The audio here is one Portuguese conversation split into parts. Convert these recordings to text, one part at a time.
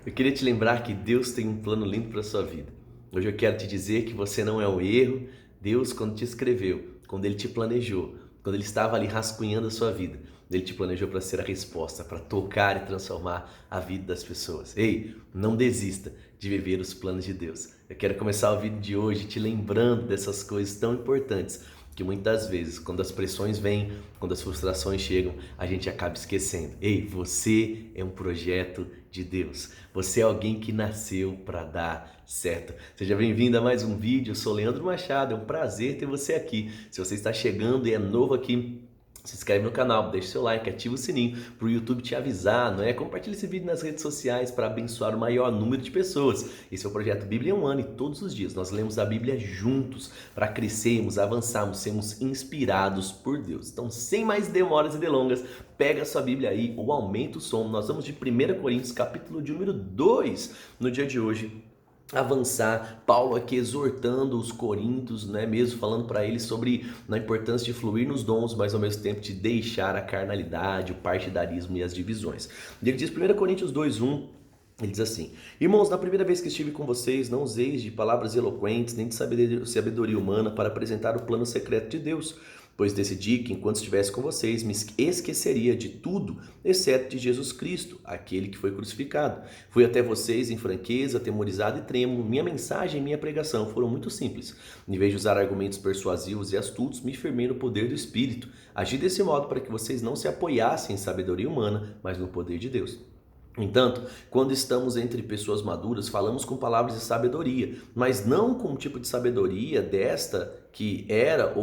Eu queria te lembrar que Deus tem um plano lindo para a sua vida. Hoje eu quero te dizer que você não é um erro. Deus, quando te escreveu, quando Ele te planejou, quando Ele estava ali rascunhando a sua vida, Ele te planejou para ser a resposta, para tocar e transformar a vida das pessoas. Ei, não desista de viver os planos de Deus. Eu quero começar o vídeo de hoje te lembrando dessas coisas tão importantes que muitas vezes, quando as pressões vêm, quando as frustrações chegam, a gente acaba esquecendo. Ei, você é um projeto de Deus. Você é alguém que nasceu para dar certo. Seja bem-vindo a mais um vídeo. Eu sou Leandro Machado. É um prazer ter você aqui. Se você está chegando e é novo aqui, se inscreve no canal, deixa seu like, ativa o sininho para o YouTube te avisar, não é? Compartilhe esse vídeo nas redes sociais para abençoar o maior número de pessoas. Esse é o projeto Bíblia em um ano e todos os dias nós lemos a Bíblia juntos para crescermos, avançarmos, sermos inspirados por Deus. Então, sem mais demoras e delongas, pega a sua Bíblia aí ou aumenta o som. Nós vamos de 1 Coríntios, capítulo de número 2, no dia de hoje. Avançar, Paulo aqui exortando os coríntios, né, mesmo falando para eles sobre a importância de fluir nos dons, mas ao mesmo tempo de deixar a carnalidade, o partidarismo e as divisões. Ele diz 1 Coríntios 2:1, ele diz assim: Irmãos, na primeira vez que estive com vocês, não useis de palavras eloquentes, nem de sabedoria humana para apresentar o plano secreto de Deus, pois decidi que enquanto estivesse com vocês, me esqueceria de tudo, exceto de Jesus Cristo, aquele que foi crucificado. Fui até vocês em franqueza, atemorizado e trêmulo. Minha mensagem e minha pregação foram muito simples. Em vez de usar argumentos persuasivos e astutos, me firmei no poder do Espírito. Agi desse modo para que vocês não se apoiassem em sabedoria humana, mas no poder de Deus. No entanto, quando estamos entre pessoas maduras, falamos com palavras de sabedoria, mas não com um tipo de sabedoria desta que era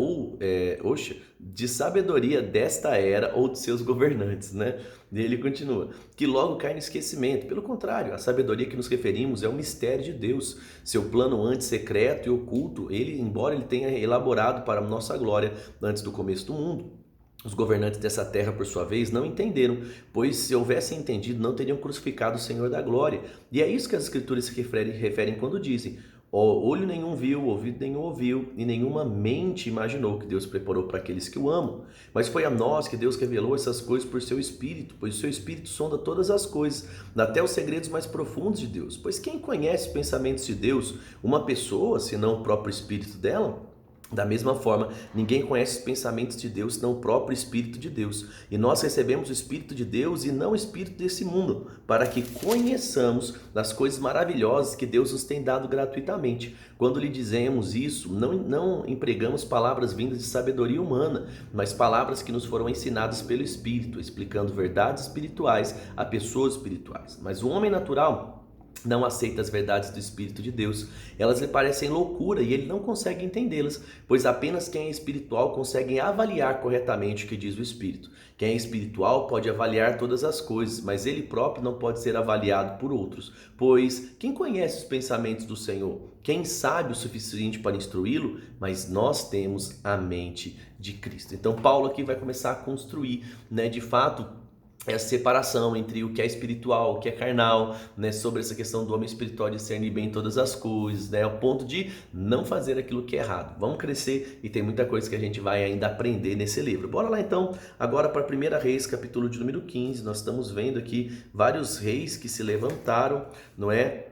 de sabedoria desta era ou de seus governantes, né? E ele continua, que logo cai no esquecimento. Pelo contrário, a sabedoria que nos referimos é o mistério de Deus, seu plano antes secreto e oculto, embora ele tenha elaborado para a nossa glória antes do começo do mundo. Os governantes dessa terra, por sua vez, não entenderam, pois se houvessem entendido, não teriam crucificado o Senhor da glória. E é isso que as Escrituras se referem quando dizem: olho nenhum viu, ouvido nenhum ouviu, e nenhuma mente imaginou que Deus preparou para aqueles que o amam. Mas foi a nós que Deus revelou essas coisas por seu Espírito, pois o seu Espírito sonda todas as coisas, até os segredos mais profundos de Deus. Pois quem conhece os pensamentos de Deus? Uma pessoa, senão o próprio Espírito dela? Da mesma forma, ninguém conhece os pensamentos de Deus senão o próprio Espírito de Deus. E nós recebemos o Espírito de Deus e não o Espírito desse mundo, para que conheçamos as coisas maravilhosas que Deus nos tem dado gratuitamente. Quando lhe dizemos isso, não empregamos palavras vindas de sabedoria humana, mas palavras que nos foram ensinadas pelo Espírito, explicando verdades espirituais a pessoas espirituais. Mas o homem natural não aceita as verdades do Espírito de Deus. Elas lhe parecem loucura e ele não consegue entendê-las, pois apenas quem é espiritual consegue avaliar corretamente o que diz o Espírito. Quem é espiritual pode avaliar todas as coisas, mas ele próprio não pode ser avaliado por outros, pois quem conhece os pensamentos do Senhor? Quem sabe o suficiente para instruí-lo? Mas nós temos a mente de Cristo. Então Paulo aqui vai começar a construir, de fato, essa separação entre o que é espiritual, o que é carnal, sobre essa questão do homem espiritual discernir bem todas as coisas, ao ponto de não fazer aquilo que é errado. Vamos crescer e tem muita coisa que a gente vai ainda aprender nesse livro. Bora lá então, agora para 1 Reis, capítulo de número 15, nós estamos vendo aqui vários reis que se levantaram, não é?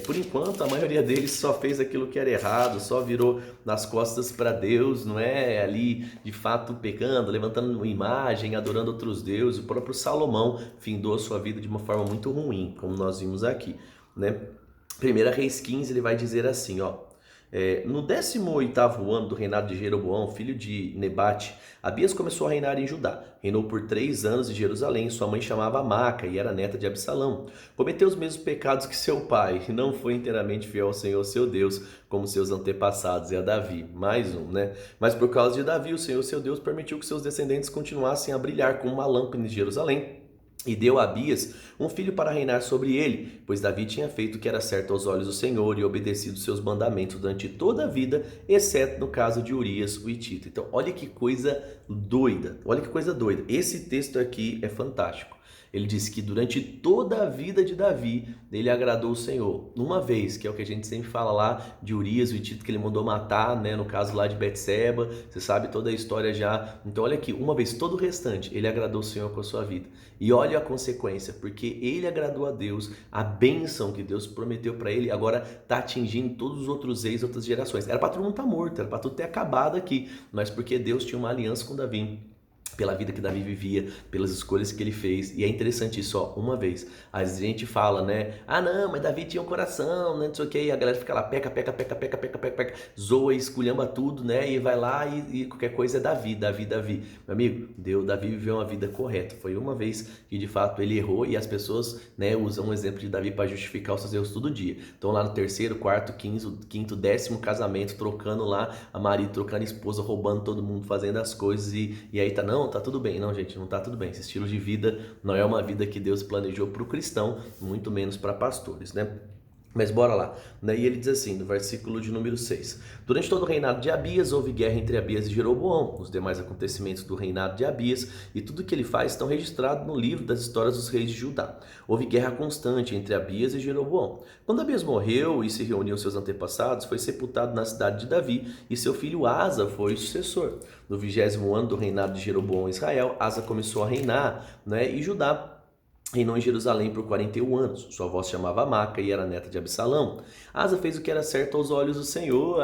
Por enquanto, a maioria deles só fez aquilo que era errado, só virou nas costas para Deus, não é? Ali, de fato, pecando, levantando uma imagem, adorando outros deuses. O próprio Salomão findou a sua vida de uma forma muito ruim, como nós vimos aqui, né? 1 Reis 15, ele vai dizer assim, ó. No 18º ano do reinado de Jeroboão, filho de Nebate, Abias começou a reinar em Judá. Reinou por 3 anos em Jerusalém. Sua mãe chamava Maaca e era neta de Absalão. Cometeu os mesmos pecados que seu pai e não foi inteiramente fiel ao Senhor seu Deus, como seus antepassados e a Davi. Mais um, né? Mas por causa de Davi, o Senhor seu Deus permitiu que seus descendentes continuassem a brilhar como uma lâmpada em Jerusalém. E deu a Abias um filho para reinar sobre ele, pois Davi tinha feito o que era certo aos olhos do Senhor e obedecido seus mandamentos durante toda a vida, exceto no caso de Urias, o Hitita. Então, olha que coisa doida, Esse texto aqui é fantástico. Ele diz que durante toda a vida de Davi, ele agradou o Senhor. Uma vez, que é o que a gente sempre fala lá de Urias, o Hitita que ele mandou matar, né, no caso lá de Betseba, você sabe toda a história já. Então olha aqui, uma vez, todo o restante, ele agradou o Senhor com a sua vida. E olha a consequência, porque ele agradou a Deus, a bênção que Deus prometeu para ele, agora está atingindo todos os outros reis, outras gerações. Era para todo mundo estar morto, era para tudo ter acabado aqui, mas porque Deus tinha uma aliança com Davi, pela vida que Davi vivia, pelas escolhas que ele fez. E é interessante isso, ó, uma vez. Às vezes a gente fala, né? Ah, não, mas Davi tinha um coração, né? Não sei o que. E a galera fica lá, peca, zoa, esculhamba tudo, né? E vai lá e qualquer coisa é Davi. Meu amigo, Davi viveu uma vida correta. Foi uma vez que de fato ele errou e as pessoas, né, usam o exemplo de Davi para justificar os seus erros todo dia. Então lá no terceiro, quarto, quinto, 10º casamento, trocando lá a marido, trocando a esposa, roubando todo mundo, fazendo as coisas e aí tá, não, tá tudo bem. Não, gente, não tá tudo bem. Esse estilo de vida não é uma vida que Deus planejou para o cristão, muito menos para pastores, né? Mas bora lá, né? E ele diz assim, no versículo de número 6: Durante todo o reinado de Abias, houve guerra entre Abias e Jeroboão. Os demais acontecimentos do reinado de Abias e tudo que ele faz estão registrados no livro das histórias dos reis de Judá. Houve guerra constante entre Abias e Jeroboão. Quando Abias morreu e se reuniu seus antepassados, foi sepultado na cidade de Davi e seu filho Asa foi o sucessor. No 20º ano do reinado de Jeroboão em Israel, Asa começou a reinar, né? E Judá reinou em Jerusalém por 41 anos. Sua avó se chamava Maca e era neta de Absalão. Asa fez o que era certo aos olhos do Senhor,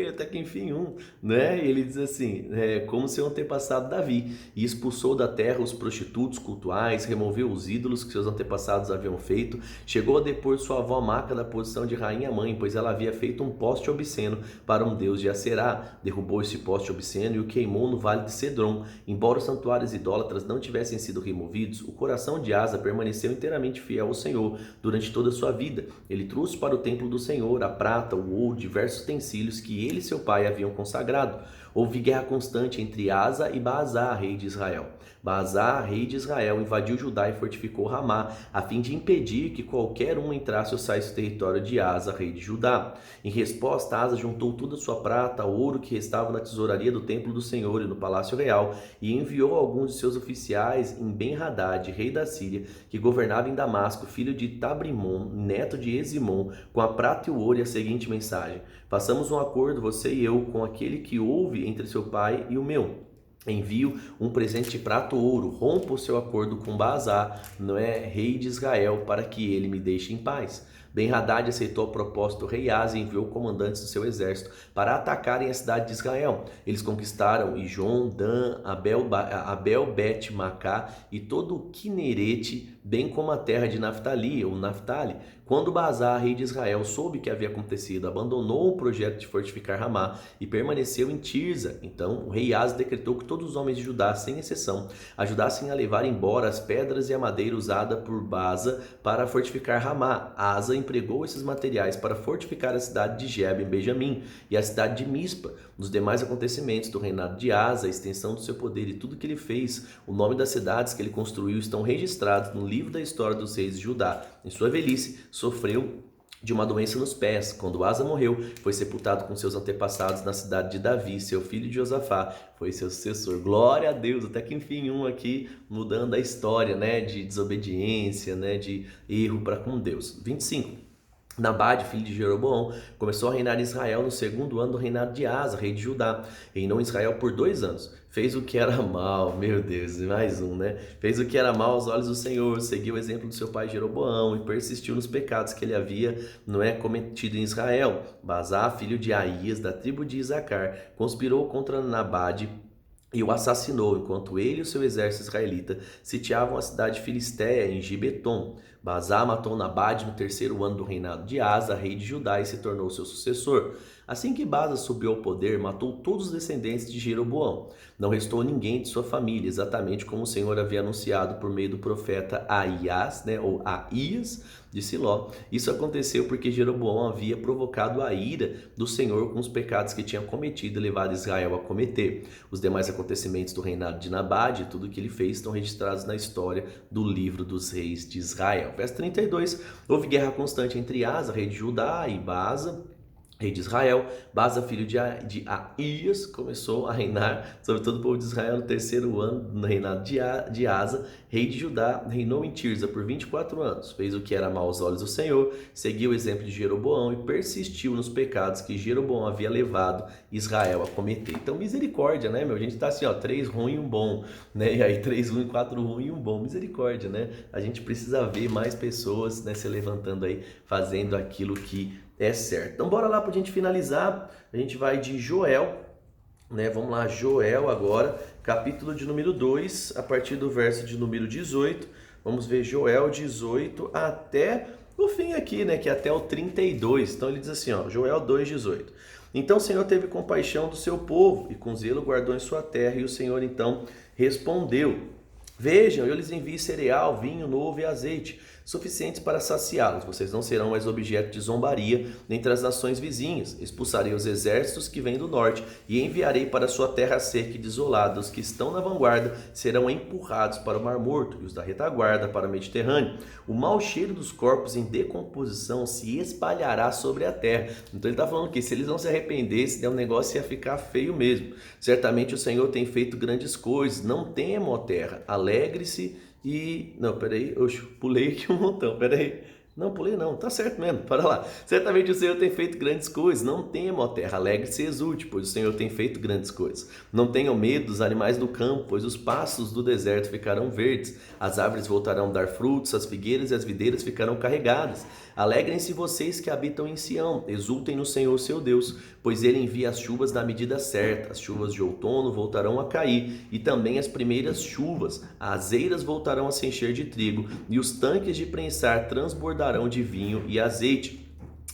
até que enfim né? Ele diz assim, como seu antepassado Davi, e expulsou da terra os prostitutos cultuais, removeu os ídolos que seus antepassados haviam feito, chegou a depor sua avó Maca da posição de rainha-mãe, pois ela havia feito um poste obsceno para um deus de Aserá, derrubou esse poste obsceno e o queimou no vale de Cedron. Embora os santuários idólatras não tivessem sido removidos, o coração de Asa permaneceu inteiramente fiel ao Senhor durante toda a sua vida. Ele trouxe para o templo do Senhor a prata, o ouro, diversos utensílios que ele e seu pai haviam consagrado. Houve guerra constante entre Asa e Baasá, rei de Israel. Baasá, rei de Israel, invadiu Judá e fortificou Ramá, a fim de impedir que qualquer um entrasse ou saísse do território de Asa, rei de Judá. Em resposta, Asa juntou toda a sua prata, ouro que restava na tesouraria do templo do Senhor e no palácio real, e enviou alguns de seus oficiais em Ben-Hadad, rei da Síria, que governava em Damasco, filho de Tabrimon, neto de Ezimon, com a prata e o ouro, e a seguinte mensagem: façamos um acordo, você e eu, com aquele que houve entre seu pai e o meu. Envio um presente de prata ou ouro, rompa o seu acordo com Baasá, não é, rei de Israel, para que ele me deixe em paz. Ben-Hadad aceitou a proposta do rei Asa e enviou comandantes do seu exército para atacarem a cidade de Israel. Eles conquistaram Ijon, Dan, Abel Bet-Macá e todo o Quinerete, bem como a terra de Naftali, ou Naftali. Quando Baasá, rei de Israel, soube o que havia acontecido, abandonou o projeto de fortificar Ramá e permaneceu em Tirza. Então o rei Asa decretou que todos os homens de Judá, sem exceção, ajudassem a levar embora as pedras e a madeira usada por Baasa para fortificar Ramá. Asa empregou esses materiais para fortificar a cidade de Geba, em Benjamim, e a cidade de Mispa. Nos demais acontecimentos do reinado de Asa, a extensão do seu poder e tudo que ele fez, o nome das cidades que ele construiu estão registrados no livro da história dos reis de Judá. Em sua velhice, sofreu de uma doença nos pés. Quando Asa morreu, foi sepultado com seus antepassados na cidade de Davi. Seu filho de Josafá foi seu sucessor. Glória a Deus, até que enfim aqui mudando a história, né, de desobediência, né, de erro para com Deus. 25. Nabade, filho de Jeroboão, começou a reinar em Israel no 2º ano do reinado de Asa, rei de Judá. Reinou em Israel por 2 anos. Fez o que era mal, meu Deus, mais né? Fez o que era mal aos olhos do Senhor, seguiu o exemplo do seu pai Jeroboão e persistiu nos pecados que ele havia, cometido em Israel. Baasá, filho de Aías, da tribo de Isacar, conspirou contra Nabade e o assassinou, enquanto ele e o seu exército israelita sitiavam a cidade filisteia em Gibeton. Baasá matou Nabade no 3º ano do reinado de Asa, rei de Judá, e se tornou seu sucessor. Assim que Baasa subiu ao poder, matou todos os descendentes de Jeroboão. Não restou ninguém de sua família, exatamente como o Senhor havia anunciado por meio do profeta Aías, ou Aías de Siló. Isso aconteceu porque Jeroboão havia provocado a ira do Senhor com os pecados que tinha cometido e levado Israel a cometer. Os demais acontecimentos do reinado de Nabade e tudo o que ele fez estão registrados na história do livro dos reis de Israel. Verso 32, houve guerra constante entre Asa, rei de Judá, e Baasa, rei de Israel. Baasa, filho de Aías, começou a reinar sobre todo o povo de Israel no terceiro ano no reinado de Asa, rei de Judá. Reinou em Tirza por 24 anos. Fez o que era mau aos olhos do Senhor, seguiu o exemplo de Jeroboão e persistiu nos pecados que Jeroboão havia levado Israel a cometer. Então, misericórdia, né, meu? A gente tá assim, ó, 3 ruim e um bom, né? E aí 3 ruim, 4 ruim e um bom. Misericórdia, né? A gente precisa ver mais pessoas, né, se levantando aí, fazendo aquilo que é certo. Então bora lá pra gente finalizar. A gente vai de Joel, né? Vamos lá, Joel agora, capítulo de número 2, a partir do verso de número 18. Vamos ver Joel 18 até o fim aqui, né? Que é até o 32. Então ele diz assim, ó, Joel 2:18. Então o Senhor teve compaixão do seu povo e com zelo guardou em sua terra. E o Senhor então respondeu: Vejam, eu lhes envio cereal, vinho novo e azeite, suficientes para saciá-los. Vocês não serão mais objeto de zombaria entre as nações vizinhas. Expulsarei os exércitos que vêm do norte e enviarei para sua terra seca e desolada. Os que estão na vanguarda serão empurrados para o Mar Morto e os da retaguarda para o Mediterrâneo. O mau cheiro dos corpos em decomposição se espalhará sobre a terra. Então ele está falando que se eles não se arrependessem, o negócio ia ficar feio mesmo. Certamente o Senhor tem feito grandes coisas. Não temam, ó terra, alegre-se e... Não, peraí, eu pulei aqui um montão, peraí. Não, pulei não, tá certo mesmo, para lá. Certamente o Senhor tem feito grandes coisas. Não tema, ó terra, alegre-se e exulte, pois o Senhor tem feito grandes coisas. Não tenham medo dos animais do campo, pois os pastos do deserto ficarão verdes. As árvores voltarão a dar frutos, as figueiras e as videiras ficarão carregadas. Alegrem-se vocês que habitam em Sião, exultem no Senhor seu Deus, pois ele envia as chuvas na medida certa. As chuvas de outono voltarão a cair, e também as primeiras chuvas. As eiras voltarão a se encher de trigo, e os tanques de prensar transbordarão de vinho e azeite.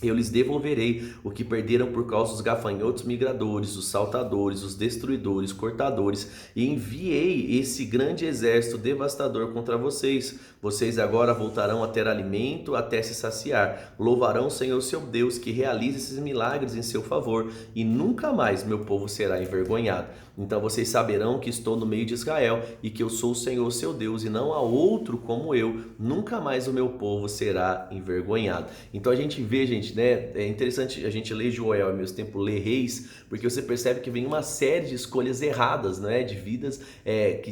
Eu lhes devolverei o que perderam por causa dos gafanhotos migradores, os saltadores, os destruidores, cortadores, e enviei esse grande exército devastador contra vocês. Vocês agora voltarão a ter alimento até se saciar. Louvarão o Senhor seu Deus, que realiza esses milagres em seu favor, e nunca mais meu povo será envergonhado. Então vocês saberão que estou no meio de Israel e que eu sou o Senhor seu Deus e não há outro como eu. Nunca mais o meu povo será envergonhado. Então a gente vê, gente, né? É interessante a gente ler Joel e ao mesmo tempo ler Reis, porque você percebe que vem uma série de escolhas erradas, né? De vidas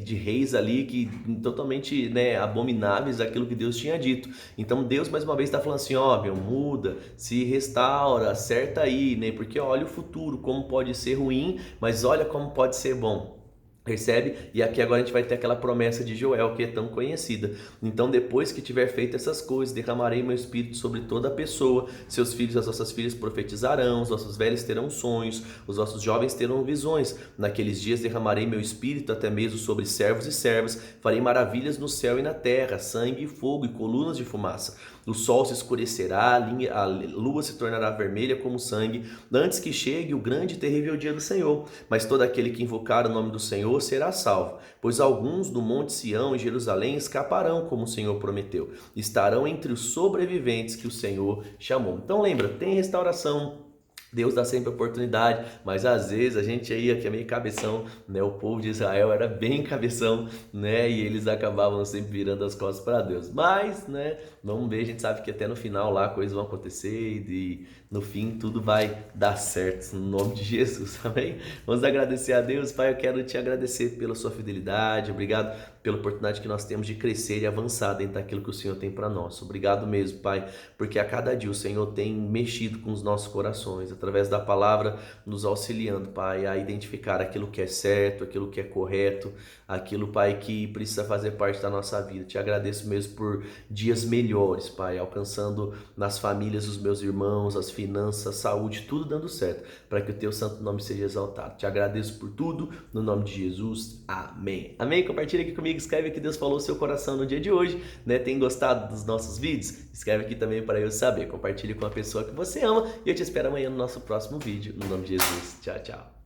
de reis ali que totalmente, né, abomináveis daquilo que Deus tinha dito. Então Deus mais uma vez está falando assim, ó, meu, muda, se restaura, acerta aí, né? Porque olha o futuro, como pode ser ruim, mas olha como pode ser bom. Percebe? E aqui agora a gente vai ter aquela promessa de Joel que é tão conhecida. Então depois que tiver feito essas coisas, derramarei meu espírito sobre toda a pessoa. Seus filhos e as vossas filhas profetizarão, os vossos velhos terão sonhos, os vossos jovens terão visões. Naqueles dias derramarei meu espírito até mesmo sobre servos e servas. Farei maravilhas no céu e na terra, sangue e fogo e colunas de fumaça. O sol se escurecerá, a lua se tornará vermelha como sangue, antes que chegue o grande e terrível dia do Senhor. Mas todo aquele que invocar o nome do Senhor será salvo, pois alguns do monte Sião e Jerusalém escaparão, como o Senhor prometeu. Estarão entre os sobreviventes que o Senhor chamou. Então lembra, tem restauração. Deus dá sempre oportunidade, mas às vezes a gente aí que é meio cabeção, né? O povo de Israel era bem cabeção, né? E eles acabavam sempre virando as costas para Deus. Mas, né? Vamos ver, a gente sabe que até no final lá coisas vão acontecer e no fim tudo vai dar certo no nome de Jesus, amém? Vamos agradecer a Deus. Pai, eu quero te agradecer pela sua fidelidade, obrigado pela oportunidade que nós temos de crescer e avançar dentro daquilo que o Senhor tem para nós. Obrigado mesmo, Pai, porque a cada dia o Senhor tem mexido com os nossos corações, através da palavra, nos auxiliando, Pai, a identificar aquilo que é certo, aquilo que é correto, aquilo, Pai, que precisa fazer parte da nossa vida. Te agradeço mesmo por dias melhores, Pai, alcançando nas famílias os meus irmãos, as finanças, a saúde, tudo dando certo, para que o Teu santo nome seja exaltado. Te agradeço por tudo, no nome de Jesus. Amém. Amém? Compartilha aqui comigo, escreve que Deus falou no seu coração no dia de hoje, né? Tem gostado dos nossos vídeos? Escreve aqui também para eu saber. Compartilhe com a pessoa que você ama e eu te espero amanhã no nosso próximo vídeo. No nome de Jesus. Tchau, tchau.